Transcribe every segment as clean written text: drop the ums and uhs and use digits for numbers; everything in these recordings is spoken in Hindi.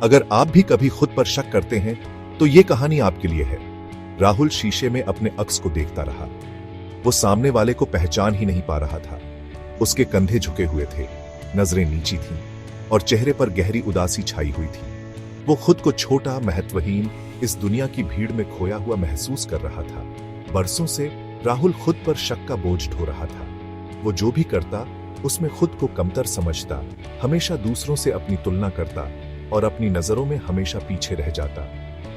अगर आप भी कभी खुद पर शक करते हैं तो ये कहानी आपके लिए है। राहुल शीशे में अपने अक्स को देखता रहा। वो सामने वाले को पहचान ही नहीं पा रहा था। उसके कंधे झुके हुए थे, नजरें नीची थीं और चेहरे पर गहरी उदासी छाई हुई थी। वो खुद को छोटा, महत्वहीन, इस दुनिया की भीड़ में खोया हुआ महसूस कर रहा था। बरसों से राहुल खुद पर शक का बोझ ढो रहा था। वो जो भी करता उसमें खुद को कमतर समझता, हमेशा दूसरों से अपनी तुलना करता और अपनी नजरों में हमेशा पीछे रह जाता।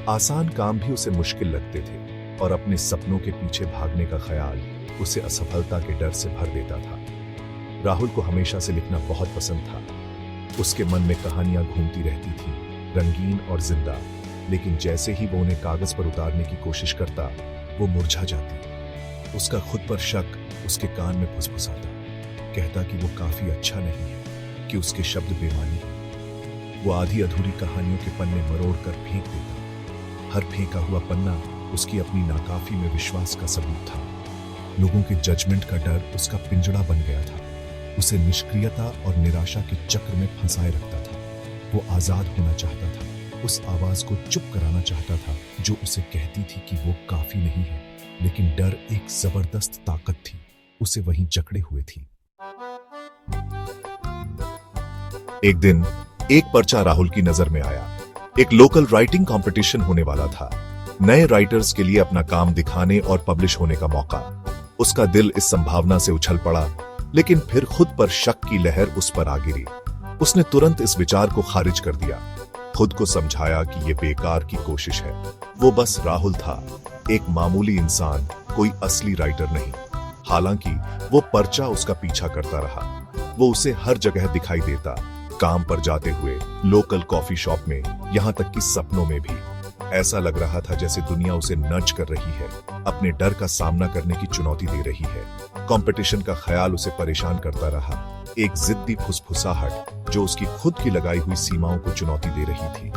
आसान काम भी उसे मुश्किल लगते थे और अपने सपनों के पीछे भागने का ख्याल उसे असफलता के डर से भर देता था। राहुल को हमेशा से लिखना बहुत पसंद था। उसके मन में कहानियां घूमती रहती थीं, रंगीन और जिंदा, लेकिन जैसे ही वो उन्हें कागज पर उतारने की कोशिश करता, वो मुरझा जाती। उसका खुद पर शक उसके कान में फुसफुसाता, कहता कि वो काफी अच्छा नहीं है, कि उसके शब्द बेमानी हैं। वो आधी अधूरी कहानियों के पन्ने मरोड़ कर फेंक देता। हर फेंका हुआ पन्ना उसकी अपनी नाकाफी में विश्वास का सबूत था। लोगों के जजमेंट का डर उसका पिंजड़ा बन गया था। उसे निष्क्रियता और निराशा के चक्र में फंसाए रखता था। वो आजाद होना चाहता था, उस आवाज को चुप कराना चाहता था जो उसे कहती थी कि वो काफी नहीं है, लेकिन डर एक जबरदस्त ताकत थी, उसे वहीं जकड़े हुए थी। एक दिन एक पर्चा राहुल की नजर में आया। एक लोकल राइटिंग कंपटीशन होने वाला था। नए राइटर्स के लिए अपना काम दिखाने और पब्लिश होने का मौका। उसका दिल इस संभावना से उछल पड़ा, लेकिन फिर खुद पर शक की लहर उस पर आ गिरी। उसने तुरंत इस विचार को खारिज कर दिया। खुद को समझाया कि यह बेकार की कोशिश है। वो बस राहुल था, एक मामूली इंसान, कोई असली राइटर नहीं। हालांकि वो पर्चा उसका पीछा करता रहा। वो उसे हर जगह दिखाई देता, काम पर जाते हुए, लोकल कॉफी शॉप में, यहाँ तक कि सपनों में भी। ऐसा लग रहा था जैसे दुनिया उसे नच कर रही है, अपने डर का सामना करने की चुनौती दे रही है। कंपटीशन का ख्याल उसे परेशान करता रहा, एक जिद्दी फुसफुसाहट जो उसकी खुद की लगाई हुई सीमाओं को चुनौती दे रही थी।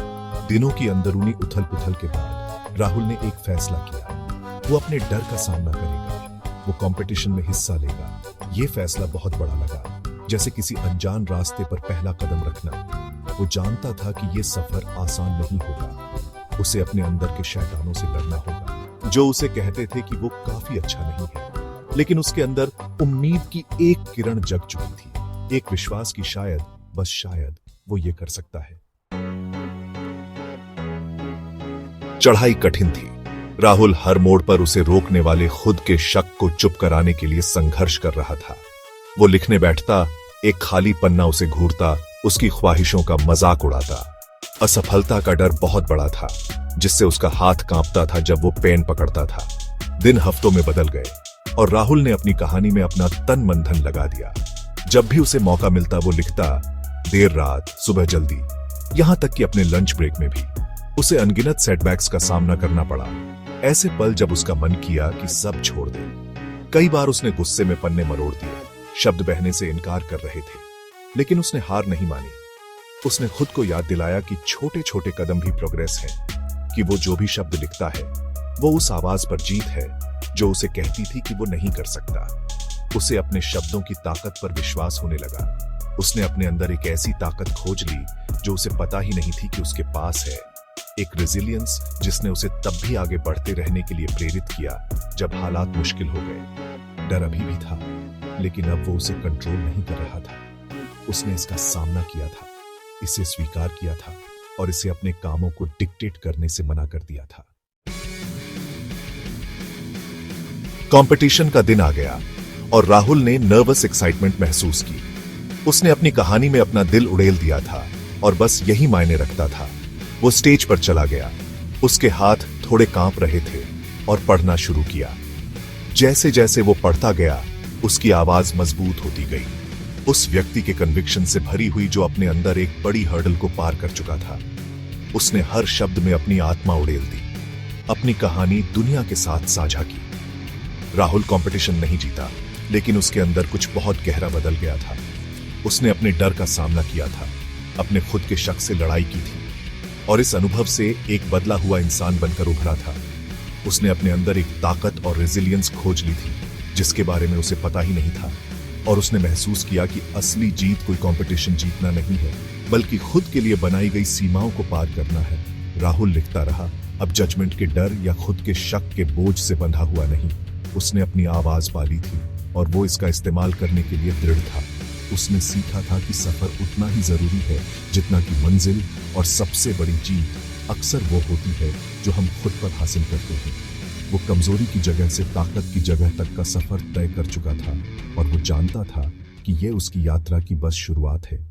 दिनों की अंदरूनी उथल पुथल के बाद राहुल ने एक फैसला किया। वो अपने डर का सामना करेगा, वो कंपटीशन में हिस्सा लेगा। ये फैसला बहुत बड़ा लगा, जैसे किसी अनजान रास्ते पर पहला कदम रखना। वो जानता था कि ये सफर आसान नहीं होगा। उसे अपने अंदर के शैतानों से लड़ना होगा, जो उसे कहते थे कि वो काफी अच्छा नहीं है। लेकिन उसके अंदर उम्मीद की एक किरण जग चुकी थी, एक विश्वास की शायद, बस शायद, वो ये कर सकता है। चढ़ाई कठिन थी। राहुल हर मोड़ पर उसे रोकने वाले खुद के शक को चुप कराने के लिए संघर्ष कर रहा था। वो लिखने बैठता, एक खाली पन्ना उसे घूरता, उसकी ख्वाहिशों का मजाक उड़ाता। असफलता का डर बहुत बड़ा था, जिससे उसका हाथ कांपता था जब वो पेन पकड़ता था। दिन हफ्तों में बदल गए और राहुल ने अपनी कहानी में अपना तन मन धन लगा दिया। जब भी उसे मौका मिलता वो लिखता, देर रात, सुबह जल्दी, यहां तक कि अपने लंच ब्रेक में भी। उसे अनगिनत सेटबैक्स का सामना करना पड़ा, ऐसे पल जब उसका मन किया कि सब छोड़ दे। कई बार उसने गुस्से में पन्ने मरोड़ दिए, शब्द बहने से इनकार कर रहे थे, लेकिन उसने हार नहीं मानी। उसने खुद को याद दिलाया कि छोटे छोटे कदम भी प्रोग्रेस है, कि वो जो भी शब्द लिखता है वो उस आवाज पर जीत है जो उसे कहती थी कि वो नहीं कर सकता। उसे अपने शब्दों की ताकत पर विश्वास होने लगा। उसने अपने अंदर एक ऐसी ताकत खोज ली जो उसे पता ही नहीं थी कि उसके पास है, एक रेजिलियंस जिसने उसे तब भी आगे बढ़ते रहने के लिए प्रेरित किया जब हालात मुश्किल हो गए। डर अभी भी था, लेकिन अब वो उसे कंट्रोल नहीं कर रहा था। उसने इसका सामना किया था, इसे स्वीकार किया था और इसे अपने कामों को डिक्टेट करने से मना कर दिया था। कंपटीशन का दिन आ गया और राहुल ने नर्वस एक्साइटमेंट महसूस की। उसने अपनी कहानी में अपना दिल उड़ेल दिया था और बस यही मायने रखता था। वो स्टेज पर चला गया। उसके हाथ थोड़े कांप रहे थे और पढ़ना शुरू किया। जैसे जैसे वो पढ़ता गया, उसकी आवाज मजबूत होती गई, उस व्यक्ति के कन्विक्शन से भरी हुई जो अपने अंदर एक बड़ी हर्डल को पार कर चुका था। उसने हर शब्द में अपनी आत्मा उड़ेल दी, अपनी कहानी दुनिया के साथ साझा की। राहुल कंपटीशन नहीं जीता, लेकिन उसके अंदर कुछ बहुत गहरा बदल गया था। उसने अपने डर का सामना किया था, अपने खुद के शक से लड़ाई की थी और इस अनुभव से एक बदला हुआ इंसान बनकर उभरा था। उसने अपने अंदर एक ताकत और रेजिलियंस खोज ली थी जिसके बारे में उसे पता ही नहीं था। और उसने महसूस किया कि असली जीत कोई कंपटीशन जीतना नहीं है, बल्कि खुद के लिए बनाई गई सीमाओं को पार करना है। राहुल लिखता रहा, अब जजमेंट के डर या खुद के शक के बोझ से बंधा हुआ नहीं। उसने अपनी आवाज पाली थी और वो इसका इस्तेमाल करने के लिए दृढ़ था। उसने सीखा था कि सफर उतना ही जरूरी है जितना कि मंजिल, और सबसे बड़ी जीत अक्सर वो होती है जो हम खुद पर हासिल करते हैं। वो कमजोरी की जगह से ताकत की जगह तक का सफर तय कर चुका था और वो जानता था कि ये उसकी यात्रा की बस शुरुआत है।